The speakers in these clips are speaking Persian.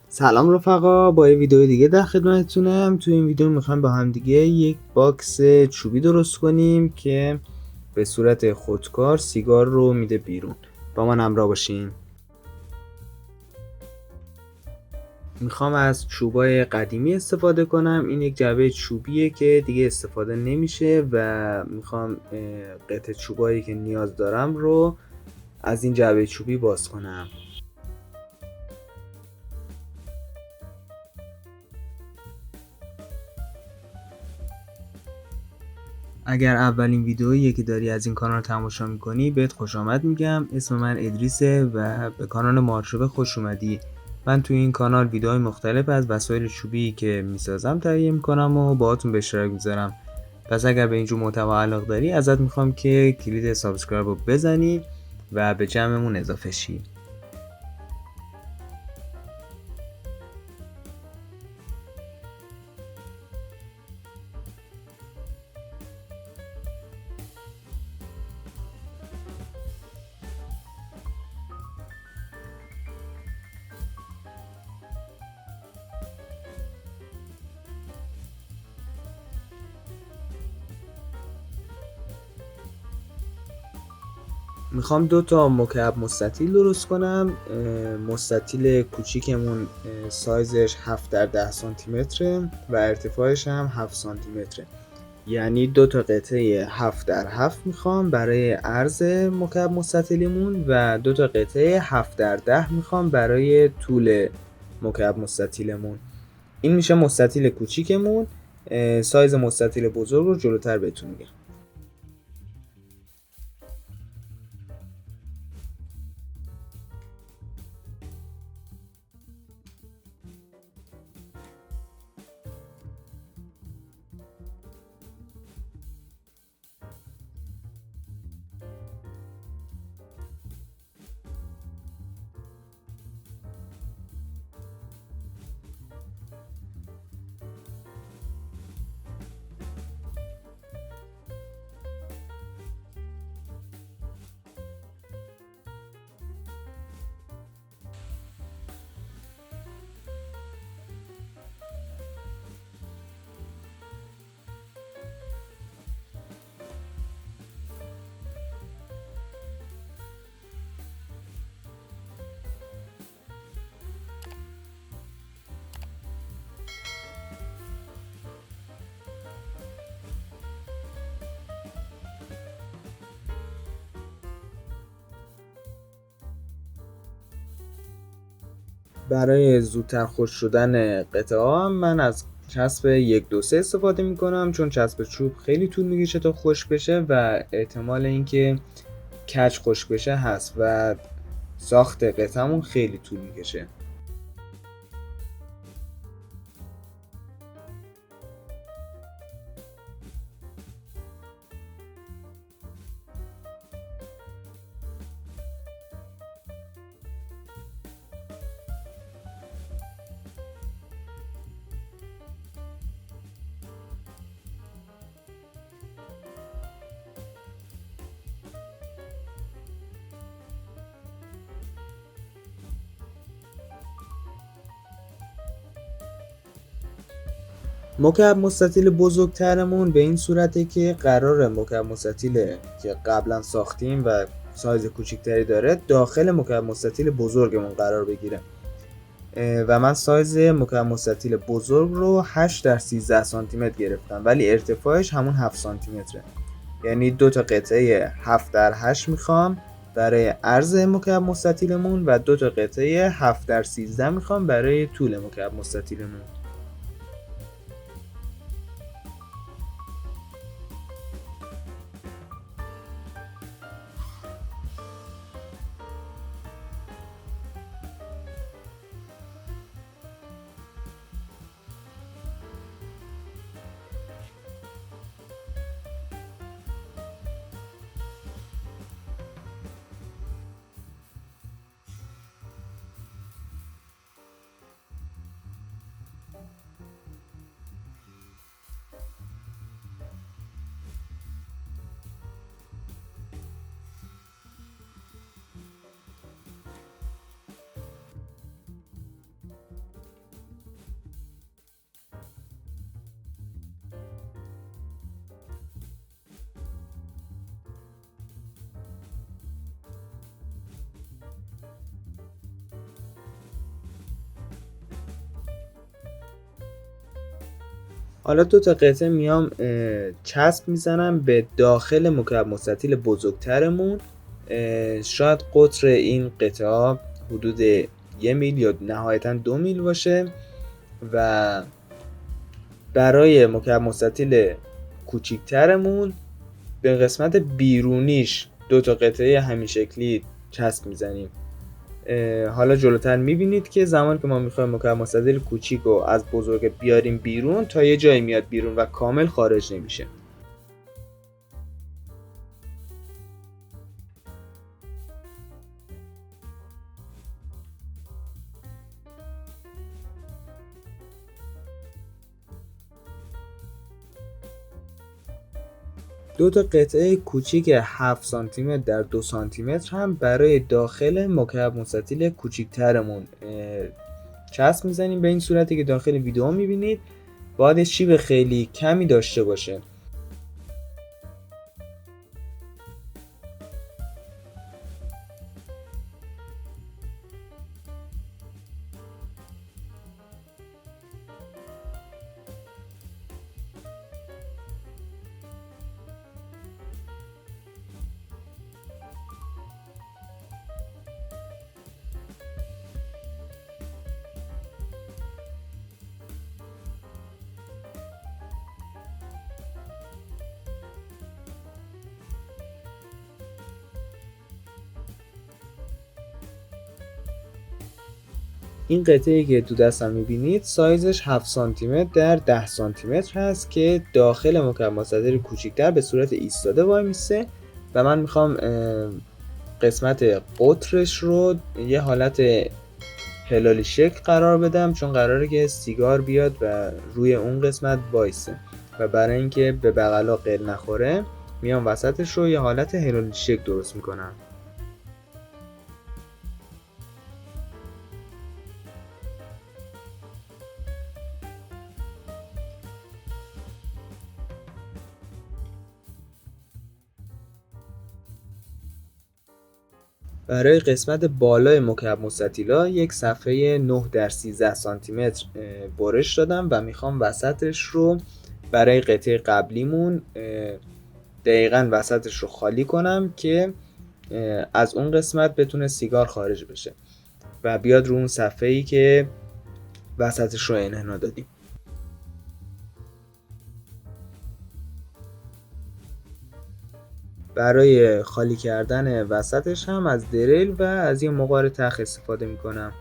سلام رفقا، با یه ویدیو دیگه در خدمتتونم. تو این ویدیو میخوایم با هم دیگه یک باکس چوبی درست کنیم که به صورت خودکار سیگار رو میده بیرون. با من همراه باشین. میخوام از چوبای قدیمی استفاده کنم. این یک جعبه چوبیه که دیگه استفاده نمیشه و میخوام قطعه چوبایی که نیاز دارم رو از این جعبه چوبی باز کنم. اگر اولین ویدئویی که داری از این کانال تماشا میکنی بهت خوش آمد میگم. اسم من ادریسه و به کانال مارشوب خوش اومدی. من توی این کانال ویدئوهای مختلف از وسایل چوبی که میسازم تهیه میکنم و باهاتون به اشتراک میذارم. پس اگر به اینجور محتوا علاقه داری ازت میخوام که کلید سابسکرایب رو بزنی و به جمعمون اضافه شی. میخوام 2 تا مکعب مستطیل درست کنم. مستطیل کوچیکمون سایزش 7 در 10 سانتی متره و ارتفاعش هم 7 سانتی متره. یعنی 2 تا قطعه 7 در 7 میخوام برای عرض مکعب مستطیلمون و 2 تا قطعه 7 در 10 میخوام برای طول مکعب مستطیلمون. این میشه مستطیل کوچیکمون. سایز مستطیل بزرگ رو جلوتر بهتون میگم. برای زودتر خشک شدن قطعه ها من از چسب 123 استفاده می کنم، چون چسب چوب خیلی طول میکشه تا خشک بشه و احتمال اینکه کج خشک بشه هست و ساخت قطعه‌مون خیلی طول میکشه. مکعب مستطیل بزرگترمون به این صورته که قرار مکعب مستطیل که قبلا ساختیم و سایز کوچکتری داره داخل مکعب مستطیل بزرگمون قرار بگیره و من سایز مکعب مستطیل بزرگ رو 8 در 13 سانتی متر گرفتم، ولی ارتفاعش همون 7 سانتی متره. یعنی 2 تا قطعه 7 در 8 میخوام برای عرض مکعب مستطیلمون و 2 تا قطعه 7 در 13 میخوام برای طول مکعب مستطیلمون. حالا 2 تا قطعه میام چسب میزنم به داخل مکعب مستطیل بزرگترمون. شاید قطر این قطعه ها حدود 1 میل یا نهایتا 2 میل باشه و برای مکعب مستطیل کوچیکترمون به قسمت بیرونیش 2 تا قطعه همین شکلی چسب میزنیم. حالا جلوتر میبینید که زمانی که ما میخوایم مکعب مستطیل کوچیک رو از بزرگ بیاریم بیرون تا یه جایی میاد بیرون و کامل خارج نمیشه. دو تا قطعه کوچیک 7 سانتی متر در 2 سانتی متر هم برای داخل مکعب مستطیل کوچیکترمون چسب میزنیم به این صورتی که داخل ویدیو میبینید. باید شیب خیلی کمی داشته باشه. این قطعه‌ای که تو دستم میبینید سایزش 7 سانتی متر در 10 سانتی متر هست که داخل مکعب مستطیل کوچیکتر به صورت ایستاده وای میسته و من میخوام قسمت قطرش رو یه حالت هلالی شکل قرار بدم، چون قراره که سیگار بیاد و روی اون قسمت وایسه و برای اینکه به بغلا قل نخوره میام وسطش رو یه حالت هلالی شکل درست میکنم. برای قسمت بالای مکعب مستطیلا یک صفحه 9 در 13 سانتی متر برش دادم و میخوام وسطش رو برای قطعه قبلیمون دقیقاً وسطش رو خالی کنم که از اون قسمت بتونه سیگار خارج بشه و بیاد رو اون صفحه‌ای که وسطش رو انحنا دادیم. برای خالی کردن وسطش هم از دریل و از یه مقار تخ استفاده میکنم.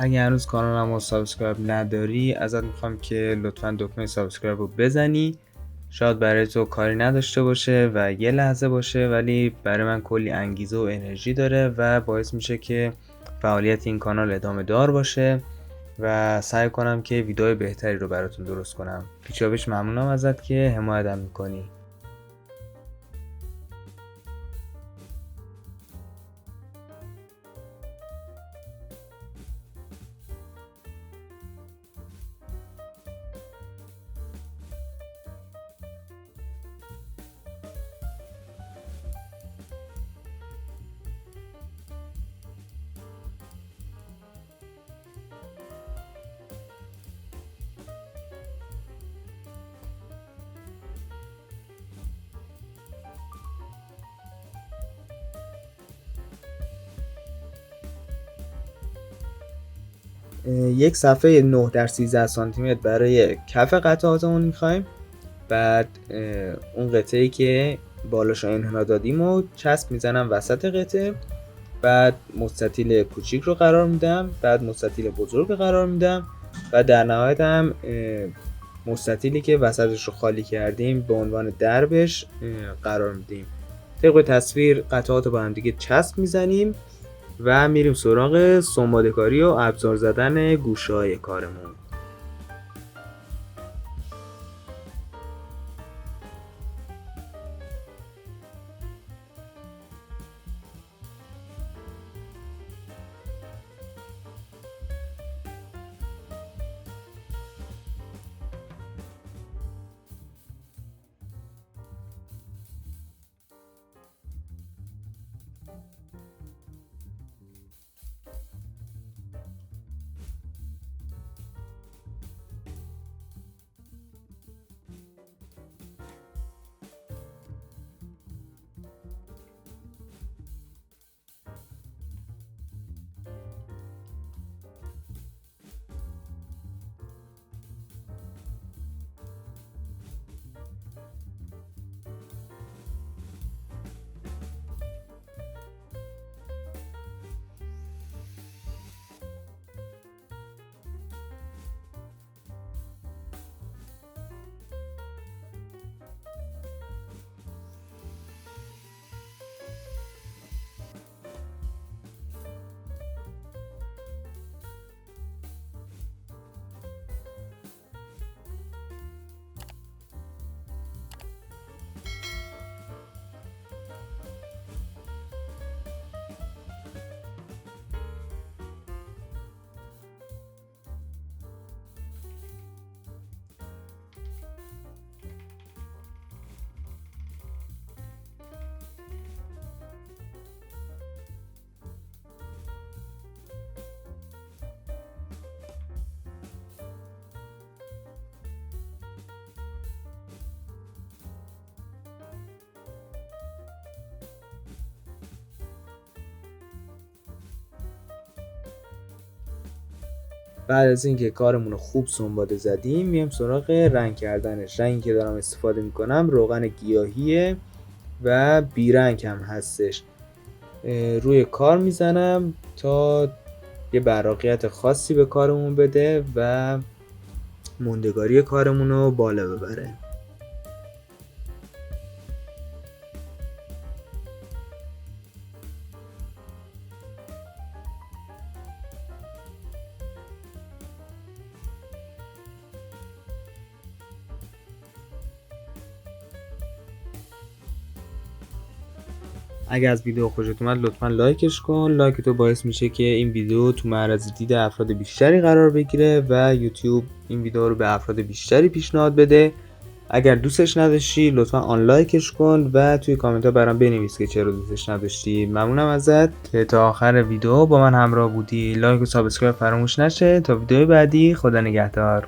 اگه هنوز کانالم رو سابسکرایب نداری ازت میخوام که لطفا دکمه سابسکرایب رو بزنی. شاید برای تو کاری نداشته باشه و یه لحظه باشه، ولی برای من کلی انگیزه و انرژی داره و باعث میشه که فعالیت این کانال ادامه دار باشه و سعی کنم که ویدیو بهتری رو براتون درست کنم. پیشاپیش ممنونم ازت که حمایتم میکنی. یک صفحه 9 در 13 سانتی متر برای کف قطعاتمون میخوایم. بعد اون قطعه‌ای که بالاش انحنا دادیم و چسب میزنم وسط قطعه. بعد مستطیل کوچیک رو قرار میدم، بعد مستطیل بزرگ قرار میدم و در نهایت هم مستطیلی که وسطش رو خالی کردیم به عنوان دربش قرار میدیم. طبق تصویر قطعات رو با هم دیگه چسب میزنیم و میریم سراغ سنباده‌کاری و ابزار زدن گوشه‌های کارمون. بعد از اینکه کارمون رو خوب سنباده زدیم میام سراغ رنگ کردنش. رنگی که دارم استفاده میکنم روغن گیاهیه و بیرنگ هم هستش. روی کار میزنم تا یه براقیت خاصی به کارمون بده و موندگاری کارمون رو بالا ببره. اگر از ویدیو خوشت اومد لطفا لایکش کن. لایک تو باعث میشه که این ویدیو تو معرض دید افراد بیشتری قرار بگیره و یوتیوب این ویدیو رو به افراد بیشتری پیشنهاد بده. اگر دوستش نداشتی لطفا آن لایکش کن و توی کامنت ها برام بنویس که چرا دوستش نداشتی. ممنونم ازت که تا آخر ویدیو با من همراه بودی. لایک و سابسکرایب فراموش نشه. تا ویدیو بعدی، خدا نگهدار.